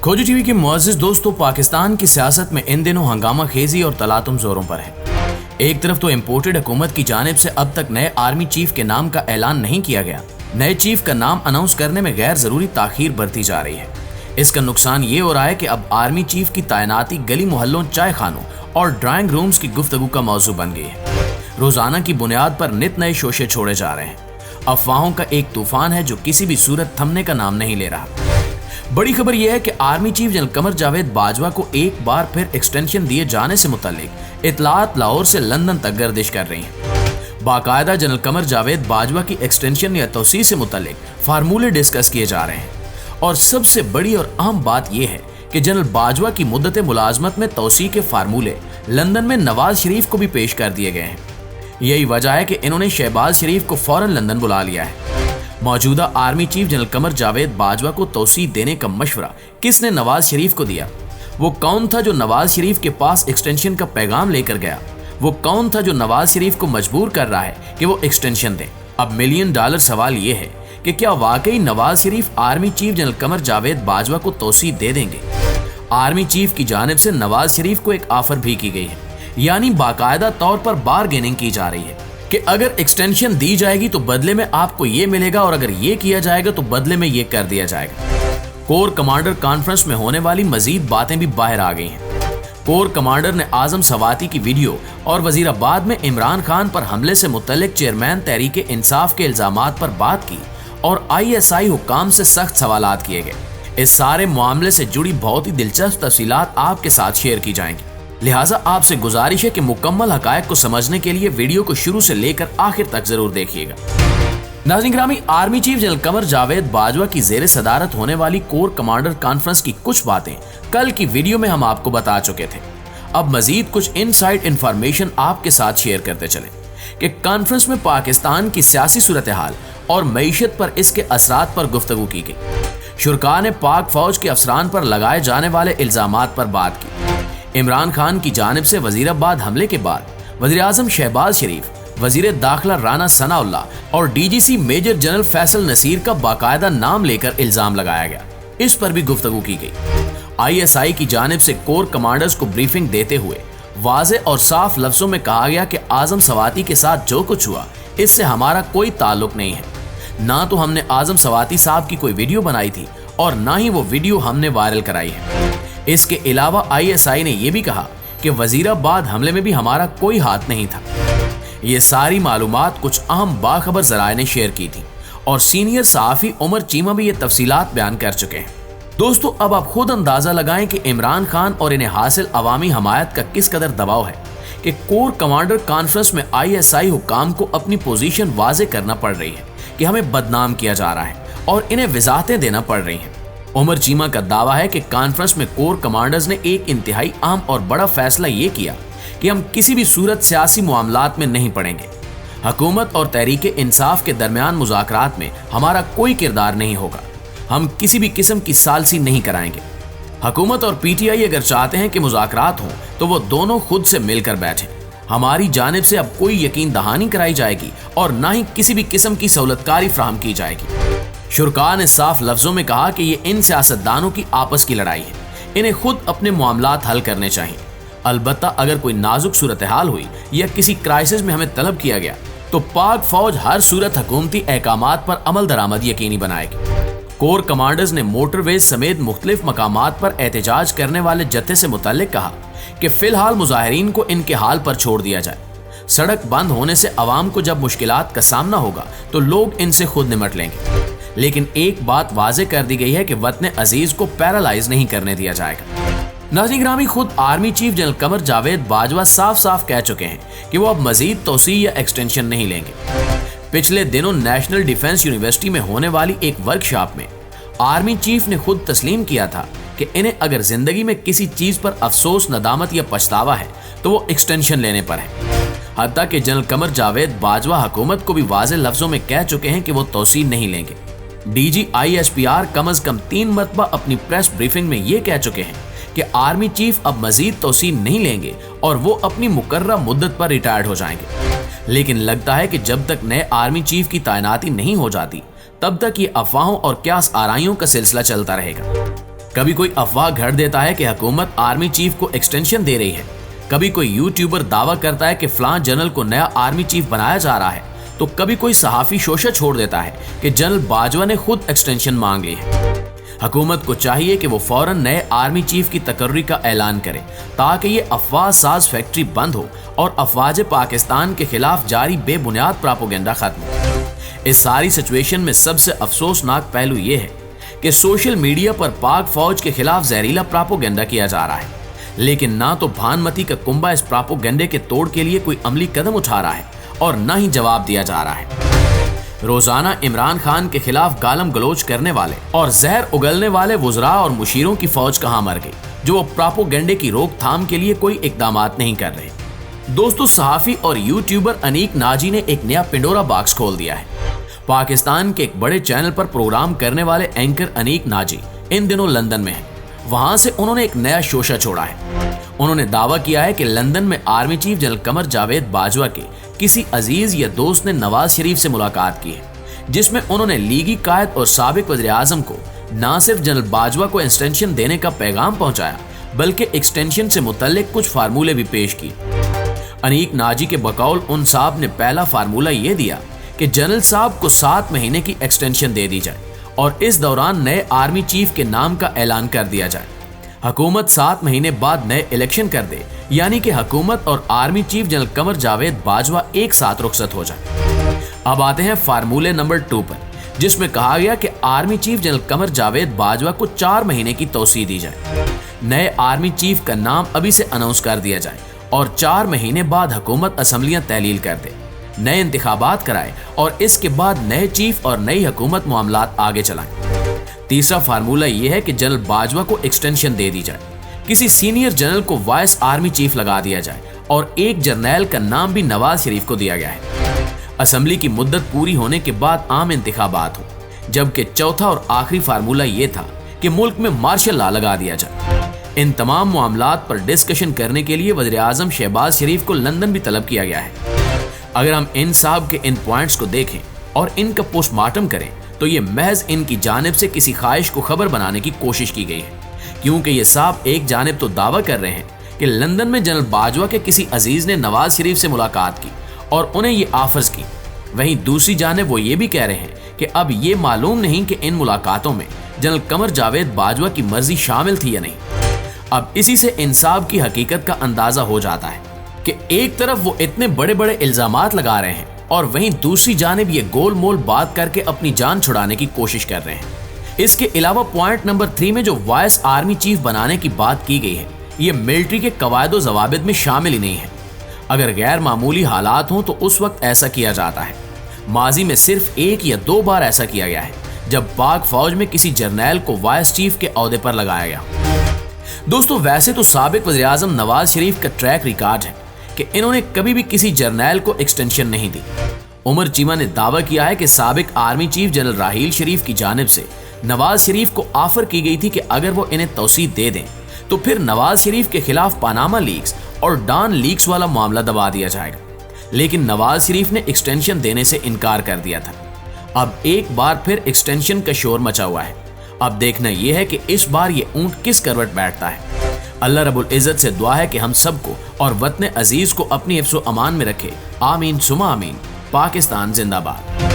खोजी टीवी के मुअज़्ज़िज़ दोस्तों, पाकिस्तान की सियासत में इन दिनों हंगामा खेजी और तलातुम जोरों पर है। एक तरफ तो इम्पोर्टेड हुकूमत की जानिब से अब तक नए आर्मी चीफ के नाम का ऐलान नहीं किया गया। नए चीफ का नाम अनाउंस करने में गैर जरूरी ताखीर बरती जा रही है। इसका नुकसान ये हो रहा है कि अब आर्मी चीफ की तैनाती गली मोहल्लों, चाय खानों और ड्राइंग रूम्स की गुफ्तगू का मौजू बन गई है। रोजाना की बुनियाद पर नित नए शोशे छोड़े जा रहे हैं। अफवाहों का एक तूफान है जो किसी भी सूरत थमने का नाम नहीं ले रहा। बड़ी खबर यह है कि army chief general Qamar Javed Bajwa को एक बार फिर एक्सटेंशन दिए जाने से मुतल्लिक इतलात लाहौर से लंदन तक गर्दिश कर रही हैं। बाकायदा जनरल कमर जावेद बाजवा की एक्सटेंशन या तौसीह से मुतल्लिक फार्मूले डिस्कस किए जा रहे हैं। और सबसे बड़ी और अहम बात यह है कि जनरल बाजवा की मुद्दत मुलाजमत में तौसीह के फार्मूले लंदन में नवाज शरीफ को भी पेश कर दिए गए हैं। यही वजह है कि इन्होंने शहबाज शरीफ को फौरन लंदन बुला लिया है। मौजूदा army chief general Qamar Javed Bajwa को तौसीह देने का मशवरा किसने नवाज शरीफ को दिया? वो कौन था जो नवाज शरीफ के पास एक्सटेंशन का पैगाम लेकर गया? वो कौन था जो नवाज शरीफ को मजबूर कर रहा है कि वो एक्सटेंशन दें? अब $1 मिलियन सवाल ये है कि क्या वाकई Nawaz Sharif army chief general Qamar Javed Bajwa को तौसीह दे देंगे? आर्मी चीफ की जानिब से नवाज शरीफ को एक ऑफर भी की गई है, यानी बाकायदा तौर पर बारगेनिंग की जा रही है कि अगर एक्सटेंशन दी जाएगी तो बदले में आपको ये मिलेगा और अगर ये किया जाएगा तो बदले में ये कर दिया जाएगा। कोर कमांडर कॉन्फ्रेंस में होने वाली मजीद बातें भी बाहर आ गई हैं। कोर कमांडर ने आजम सवाती की वीडियो और वजीराबाद में इमरान खान पर हमले से मुतल्लिक चेयरमैन तहरीक इंसाफ के इल्जामात पर बात की और ISI हुक्काम से सख्त सवालात किए गए। इस सारे मामले से जुड़ी बहुत ही दिलचस्प तफसीलात आपके साथ शेयर की जाएंगी, लिहाजा आपसे गुजारिश है कि मुकम्मल हकायक को समझने के लिए वीडियो को शुरू से लेकर आखिर तक जरूर देखिएगा। नाज़रीन गिरामी, army chief general Qamar Javed Bajwa की जेर सदारत होने वाली कोर कमांडर कॉन्फ्रेंस की कुछ बातें कल की वीडियो में हम आपको बता चुके थे। अब मजीद कुछ इनसाइड इंफॉर्मेशन आपके साथ शेयर करते चले कि कॉन्फ्रेंस में पाकिस्तान की सियासी सूरत हाल और मईशत पर इसके असरात पर गुफ्तगू की गई। शुरका ने पाक फौज के अफसरान पर लगाए जाने वाले इल्जामात पर बात की। इमरान खान की जानिब से वजीराबाद हमले के बाद वजीर आजम शहबाज शरीफ, वजीर दाखिला राना सनाउल्लाह और DGC major general Faisal Naseer का बाकायदा नाम लेकर इल्जाम लगाया गया। इस पर भी गुफ्तगू की गई। ISI की जानिब से कोर कमांडर्स को ब्रीफिंग देते हुए वाज़े और साफ लफ्जों में कहा गया कि आजम सवाती के साथ जो कुछ हुआ इससे हमारा कोई ताल्लुक नहीं है। ना तो हमने आजम सवाती साहब की कोई वीडियो बनाई थी और ना ही वो वीडियो हमने वायरल कराई है। इसके अलावा ISI ने यह भी कहा कि वजीराबाद हमले में भी हमारा कोई हाथ नहीं था। ये सारी मालूमात कुछ अहम बाखबर जराए ने शेयर की थी और सीनियर सहाफी उमर चीमा भी ये तफसीलात बयान कर चुके हैं। दोस्तों, अब आप खुद अंदाजा लगाएं कि इमरान खान और इन्हें हासिल अवामी हमायत का किस कदर दबाव है कि कोर कमांडर कॉन्फ्रेंस में ISI हुक्काम को अपनी पोजीशन वाजे करना पड़ रही है कि हमें बदनाम किया जा रहा है और इन्हें वजाहतें देना पड़ रही हैं। उमर चीमा का दावा है कि कॉन्फ्रेंस में कोर कमांडर्स ने एक इंतहाई अहम और बड़ा फैसला ये किया कि हम किसी भी सूरत सियासी मामलात में नहीं पड़ेंगे। हुकूमत और तहरीक इंसाफ के दरमियान मुज़ाकरात में हमारा कोई किरदार नहीं होगा। हम किसी भी किस्म की सालसी नहीं कराएंगे। हुकूमत और PTI अगर चाहते हैं कि मुज़ाकरात हों तो वो दोनों खुद से मिलकर बैठे। हमारी जानिब से अब कोई यकीन दहानी कराई जाएगी और ना ही किसी भी किस्म की सहूलतकारी फ्राहम की जाएगी। शुरका ने साफ लफ्जों में कहा कि ये इन सियासतदानों की आपस की लड़ाई है, इन्हें खुद अपने मामलात हल करने चाहिए। अलबत्ता अगर कोई नाजुक सूरत हाल हुई या किसी क्राइसिस में हमें तलब किया गया तो पाक फौज हर सूरत हुकूमती अहकामात पर अमल दरामद यकीनी बनाएगी। कोर कमांडर्स ने मोटरवेज समेत मुख्तलिफ मकामात पर एहतजाज करने वाले जत्थे से मुतल्लिक कहा कि फिलहाल मुजाहिरीन को इनके हाल पर छोड़ दिया जाए। सड़क बंद होने से अवाम को जब मुश्किलात का सामना होगा तो लोग इनसे खुद निमट लेंगे। लेकिन एक बात वाजे कर दी गई है कि वतन अजीज को पैरालाइज नहीं करने दिया जाएगा। नाज़रीन गिरामी, खुद army chief general Qamar Javed Bajwa साफ साफ कह चुके हैं कि वो अब मजीद तौसीह या एक्सटेंशन नहीं लेंगे। पिछले दिनों नेशनल डिफेंस यूनिवर्सिटी में होने वाली एक वर्कशॉप में आर्मी चीफ ने खुद तस्लीम किया था कि इन्हें अगर जिंदगी में किसी चीज पर अफसोस, नदामत या पछतावा है तो वो एक्सटेंशन लेने पर है। हत्ता कि जनरल कमर जावेद बाजवा हुकूमत को भी वाज़े लफ्जों में कह चुके हैं कि वो तौसीह नहीं लेंगे। DG ISPR कम अज कम 3 मरतबा अपनी प्रेस ब्रीफिंग में ये कह चुके हैं कि आर्मी चीफ अब मजीद तौसीह नहीं लेंगे और वो अपनी मुकर्रर मुद्दत पर रिटायर्ड हो जाएंगे। लेकिन लगता है कि जब तक नए आर्मी चीफ की तैनाती नहीं हो जाती तब तक ये अफवाहों और क्यास आराइयों का सिलसिला चलता रहेगा। کبھی کوئی افواہ گھڑ دیتا ہے کہ حکومت آرمی چیف کو ایکسٹینشن دے رہی ہے، کبھی کوئی یوٹیوبر دعویٰ کرتا ہے کہ فلاں جنرل کو نیا آرمی چیف بنایا جا رہا ہے، تو کبھی کوئی صحافی شوشہ چھوڑ دیتا ہے کہ جنرل باجوہ نے خود ایکسٹینشن مانگ لی ہے۔ حکومت کو چاہیے کہ وہ فوراً نئے آرمی چیف کی تقرری کا اعلان کرے تاکہ یہ افواہ ساز فیکٹری بند ہو اور افواج پاکستان کے خلاف جاری بے بنیاد پراپوگنڈا ختم ہو۔ اس ساری سچویشن میں سب سے افسوسناک پہلو یہ ہے کہ سوشل میڈیا پر پاک فوج کے خلاف زہریلا پراپوگنڈا کیا جا رہا ہے، لیکن نہ تو بھانمتی کا کنبہ اس پراپوگنڈے کے توڑ کے لیے کوئی عملی قدم اٹھا رہا ہے اور نہ ہی جواب دیا جا رہا ہے۔ روزانہ عمران خان کے خلاف گالم گلوچ کرنے والے اور زہر اگلنے والے وزراء اور مشیروں کی فوج کہاں مر گئی جو وہ پراپوگنڈے کی روک تھام کے لیے کوئی اقدامات نہیں کر رہے۔ دوستو، صحافی اور یوٹیوبر انیک ناجی نے ایک نیا پنڈورا باکس کھول دیا ہے۔ پاکستان کے ایک بڑے چینل پر پروگرام کرنے والے اینکر انیک ناجی ان دنوں لندن میں ہیں۔ وہاں سے انہوں نے ایک نیا شوشہ چھوڑا ہے۔ انہوں نے دعویٰ کیا ہے کہ لندن میں army chief general Qamar Javed Bajwa کے کسی عزیز یا دوست نے نواز شریف سے ملاقات کی ہے، جس میں انہوں نے لیگی قائد اور سابق وزیر اعظم کو نہ صرف جنرل باجوہ کو ایکسٹینشن دینے کا پیغام پہنچایا بلکہ ایکسٹینشن سے متعلق کچھ فارمولے بھی پیش کیے۔ انیک ناجی کے بقول ان صاحب نے پہلا فارمولہ یہ دیا کہ جنرل صاحب کو 7 مہینے کی ایکسٹینشن دے دی جائے اور اس دوران نئے آرمی چیف کے نام کا اعلان کر دیا جائے۔ حکومت 7 مہینے بعد نئے الیکشن کر دے، یعنی کہ حکومت اور army chief general Qamar Javed Bajwa ایک ساتھ رخصت ہو جائے۔ اب آتے ہیں فارمولے نمبر 2 پر، جس میں کہا گیا کہ army chief general Qamar Javed Bajwa کو 4 مہینے کی توسیع دی جائے، نئے آرمی چیف کا نام ابھی سے اناؤنس کر دیا جائے اور 4 مہینے بعد حکومت اسمبلیاں تحلیل کر دے، نئے انتخابات کرائے اور اس کے بعد نئے چیف اور نئی حکومت معاملات آگے چلائیں۔ تیسرا فارمولہ یہ ہے کہ جنرل باجوہ کو ایکسٹینشن دے دی جائے، کسی سینئر جنرل کو وائس آرمی چیف لگا دیا جائے اور ایک جرنیل کا نام بھی نواز شریف کو دیا گیا ہے۔ اسمبلی کی مدت پوری ہونے کے بعد عام انتخابات ہوں، جبکہ چوتھا اور آخری فارمولہ یہ تھا کہ ملک میں مارشل لا لگا دیا جائے۔ ان تمام معاملات پر ڈسکشن کرنے کے لیے وزیر اعظم شہباز شریف کو لندن بھی طلب کیا گیا ہے۔ اگر ہم ان صاحب کے ان پوائنٹس کو دیکھیں اور ان کا پوسٹ مارٹم کریں تو یہ محض ان کی جانب سے کسی خواہش کو خبر بنانے کی کوشش کی گئی ہے، کیونکہ یہ صاحب ایک جانب تو دعویٰ کر رہے ہیں کہ لندن میں جنرل باجوہ کے کسی عزیز نے نواز شریف سے ملاقات کی اور انہیں یہ آفرز کی، وہیں دوسری جانب وہ یہ بھی کہہ رہے ہیں کہ اب یہ معلوم نہیں کہ ان ملاقاتوں میں جنرل قمر جاوید باجوہ کی مرضی شامل تھی یا نہیں۔ اب اسی سے انصاف کی حقیقت کا اندازہ ہو جاتا ہے کہ ایک طرف وہ اتنے بڑے بڑے الزامات لگا رہے ہیں اور وہیں دوسری جانب یہ گول مول بات کر کے اپنی جان چھڑانے کی کوشش کر رہے ہیں۔ اس کے علاوہ پوائنٹ نمبر 3 میں جو وائس آرمی چیف بنانے کی بات کی گئی ہے، یہ ملٹری کے قواعد و ضوابط میں شامل ہی نہیں ہے۔ اگر غیر معمولی حالات ہوں تو اس وقت ایسا کیا جاتا ہے۔ ماضی میں صرف 1 یا 2 بار ایسا کیا گیا ہے جب پاک فوج میں کسی جرنیل کو وائس چیف کے عہدے پر لگایا گیا۔ دوستو، ویسے تو سابق وزیر اعظم نواز شریف کا ٹریک ریکارڈ ہے کہ انہوں نے کبھی بھی کسی جرنیل کو ایکسٹینشن نہیں دی۔ عمر چیمہ نے دعویٰ کیا ہے کہ سابق army chief general Raheel Sharif کی جانب سے نواز شریف کو آفر کی گئی تھی کہ اگر وہ انہیں توسیع دے دیں تو پھر نواز شریف کے خلاف پاناما لیکس اور ڈان لیکس والا معاملہ دبا دیا جائے گا، لیکن نواز شریف نے ایکسٹینشن دینے سے انکار کر دیا تھا۔ اب ایک بار پھر ایکسٹینشن کا شور مچا ہوا ہے۔ اب دیکھنا یہ ہے کہ اس بار یہ اونٹ کس کروٹ بیٹھتا ہے۔ اللہ رب العزت سے دعا ہے کہ ہم سب کو اور وطن عزیز کو اپنی حفظ و امان میں رکھے۔ آمین ثم آمین۔ پاکستان زندہ باد۔